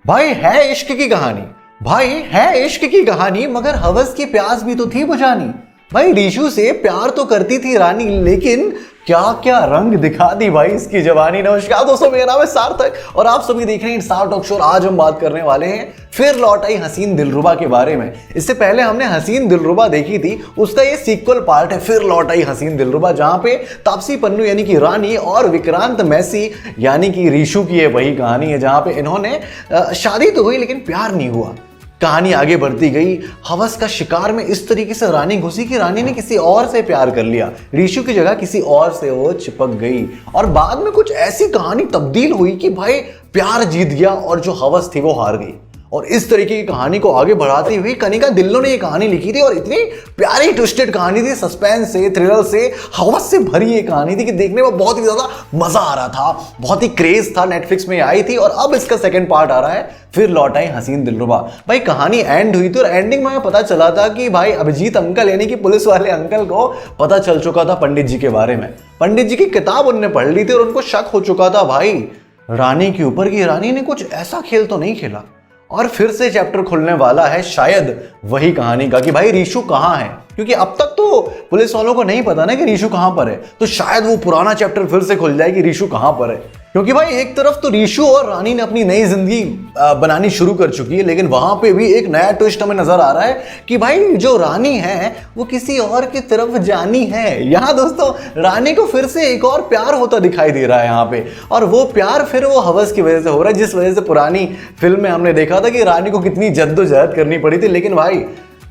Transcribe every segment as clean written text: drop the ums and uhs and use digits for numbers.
भाई है इश्क की कहानी, भाई है इश्क की कहानी, मगर हवस की प्यास भी तो थी बुझानी। भाई रीशु से प्यार तो करती थी रानी, लेकिन क्या क्या रंग दिखा दी भाई इसकी जवानी। नमस्कार दोस्तों, मेरा नाम है सार्थक और आप सभी देख रहे हैं स्टार टॉक शो। आज हम बात करने वाले हैं फिर लौट आई हसीन दिलरुबा के बारे में। इससे पहले हमने हसीन दिलरुबा देखी थी, उसका ये सीक्वल पार्ट है फिर लौट आई हसीन दिलरुबा, जहां पे तापसी पन्नू यानी कि रानी और विक्रांत मैसी यानी कि रीशु की ये वही कहानी है, जहां पे इन्होंने शादी तो हुई लेकिन प्यार नहीं हुआ। कहानी आगे बढ़ती गई, हवस का शिकार में इस तरीके से रानी घुसी कि रानी ने किसी और से प्यार कर लिया, रीशु की जगह किसी और से वो चिपक गई और बाद में कुछ ऐसी कहानी तब्दील हुई कि भाई प्यार जीत गया और जो हवस थी वो हार गई। और इस तरीके की कहानी को आगे बढ़ाती हुई कनिका ढिल्लों ने ये कहानी लिखी थी और इतनी प्यारी ट्विस्टेड कहानी थी, सस्पेंस से, थ्रिलर से, हवस से भरी ये कहानी थी कि देखने में बहुत ही ज्यादा मजा आ रहा था, बहुत ही क्रेज था। नेटफ्लिक्स में आई थी और अब इसका सेकंड पार्ट आ रहा है फिर लौट आई हसीन दिलरुबा। भाई कहानी एंड हुई थी और एंडिंग में पता चला था कि भाई अभिजीत अंकल यानी कि पुलिस वाले अंकल को पता चल चुका था पंडित जी के बारे में। पंडित जी की किताब उनने पढ़ ली थी और उनको शक हो चुका था भाई रानी के ऊपर कि रानी ने कुछ ऐसा खेल तो नहीं खेला। और फिर से चैप्टर खुलने वाला है शायद वही कहानी का कि भाई रीशु कहाँ है, क्योंकि अब तक तो पुलिस वालों को नहीं पता ना कि रीशु कहाँ पर है। तो शायद वो पुराना चैप्टर फिर से खुल जाए कि रीशु कहाँ पर है, क्योंकि भाई एक तरफ तो रीशु और रानी ने अपनी नई जिंदगी बनानी शुरू कर चुकी है, लेकिन वहां पे भी एक नया ट्विस्ट हमें नजर आ रहा है कि भाई जो रानी है वो किसी और की तरफ जानी है। यहाँ दोस्तों रानी को फिर से एक और प्यार होता दिखाई दे रहा है यहाँ पे, और वो प्यार फिर वो हवस की वजह से हो रहा है, जिस वजह से पुरानी फिल्म में हमने देखा था कि रानी को कितनी जद्दोजहद करनी पड़ी थी। लेकिन भाई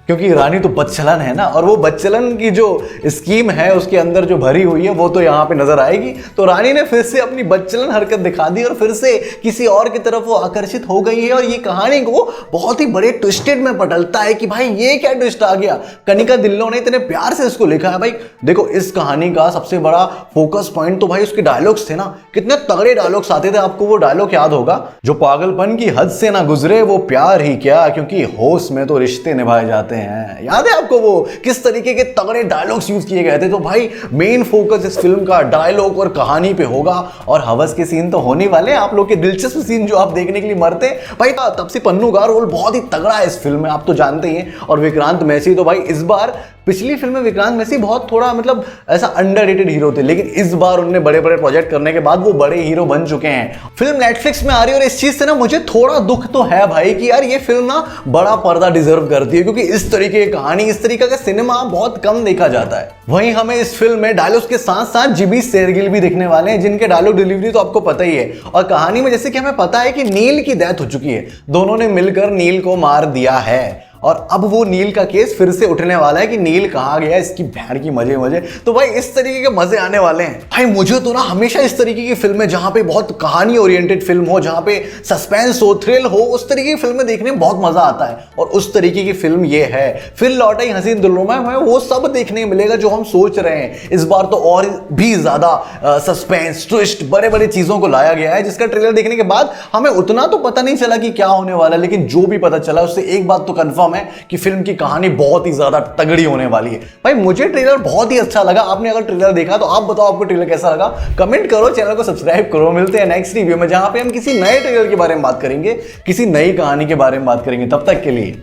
क्योंकि रानी तो बदचलन है ना, और वो बदचलन की जो स्कीम है उसके अंदर जो भरी हुई है वो तो यहाँ पे नजर आएगी। तो रानी ने फिर से अपनी बदचलन हरकत दिखा दी और फिर से किसी और की तरफ वो आकर्षित हो गई है, और ये कहानी को बहुत ही बड़े ट्विस्टेड में पटलता है कि भाई ये क्या ट्विस्ट आ गया। कनिका ढिल्लों ने इतने प्यार से इसको लिखा है। भाई देखो इस कहानी का सबसे बड़ा फोकस पॉइंट तो भाई उसके डायलॉग्स थे ना, कितने तगड़े डायलॉग्स आते थे। आपको वो डायलॉग याद होगा, जो पागलपन की हद से ना गुजरे वो प्यार ही क्या, क्योंकि होश में तो रिश्ते निभाए जाते हैं। याद है आपको वो किस तरीके के तगड़े डायलॉग्स यूज किए गए थे। तो भाई मेन फोकस इस फिल्म का डायलॉग और कहानी पे होगा, और हवस के सीन तो होने वाले हैं, आप लोग के दिलचस्प सीन जो आप देखने के लिए मरते हैं। भाई तापसी पन्नू का रोल बहुत ही तगड़ा है इस फिल्म में, आप तो जानते ही हैं। और विक्रांत मैसी तो भाई इस बार, पिछली फिल्म में विक्रांत मैसी बहुत थोड़ा मतलब ऐसा अंडररेटेड हीरो थे, लेकिन इस बार उन्होंने बड़े बड़े प्रोजेक्ट करने के बाद वो बड़े हीरो बन चुके हैं। फिल्म नेटफ्लिक्स में आ रही है और इस चीज से ना मुझे थोड़ा दुख तो है भाई कि यार ये फिल्म ना बड़ा पर्दा डिजर्व करती है, क्योंकि इस तरीके की कहानी, इस तरीके का सिनेमा बहुत कम देखा जाता है। वहीं हमें इस फिल्म में डायलॉग्स के साथ साथ जीबी शेरगिल भी दिखने वाले हैं, जिनके डायलॉग डिलीवरी तो आपको पता ही है। और कहानी में जैसे कि हमें पता है कि नील की डेथ हो चुकी है, दोनों ने मिलकर नील को मार दिया है, और अब वो नील का केस फिर से उठने वाला है कि नील कहाँ गया, इसकी बहन की मजे मजे। तो भाई इस तरीके के मजे आने वाले हैं। भाई मुझे तो ना हमेशा इस तरीके की फिल्में, जहां पे बहुत कहानी ओरिएंटेड फिल्म हो, जहां पे सस्पेंस हो, थ्रिल हो, उस तरीके की फिल्में देखने में बहुत मजा आता है, और उस तरीके की फिल्म ये है फिर लौट आई हसीन दिलरुबा में। वो सब देखने मिलेगा जो हम सोच रहे हैं। इस बार तो और भी ज्यादा सस्पेंस, ट्विस्ट, बड़े बड़े चीजों को लाया गया है, जिसका ट्रेलर देखने के बाद हमें उतना तो पता नहीं चला कि क्या होने वाला है, लेकिन जो भी पता चला उससे एक बात तो कंफर्म है कि फिल्म की कहानी बहुत ही ज्यादा तगड़ी होने वाली है। भाई मुझे ट्रेलर बहुत ही अच्छा लगा। आपने अगर ट्रेलर देखा तो आप बताओ आपको ट्रेलर कैसा लगा, कमेंट करो, चैनल को सब्सक्राइब करो। मिलते हैं नेक्स्ट रिव्यू में, जहां पे हम किसी नए ट्रेलर के बारे में बात करेंगे, किसी नई कहानी के बारे में बात करेंगे। तब तक के लिए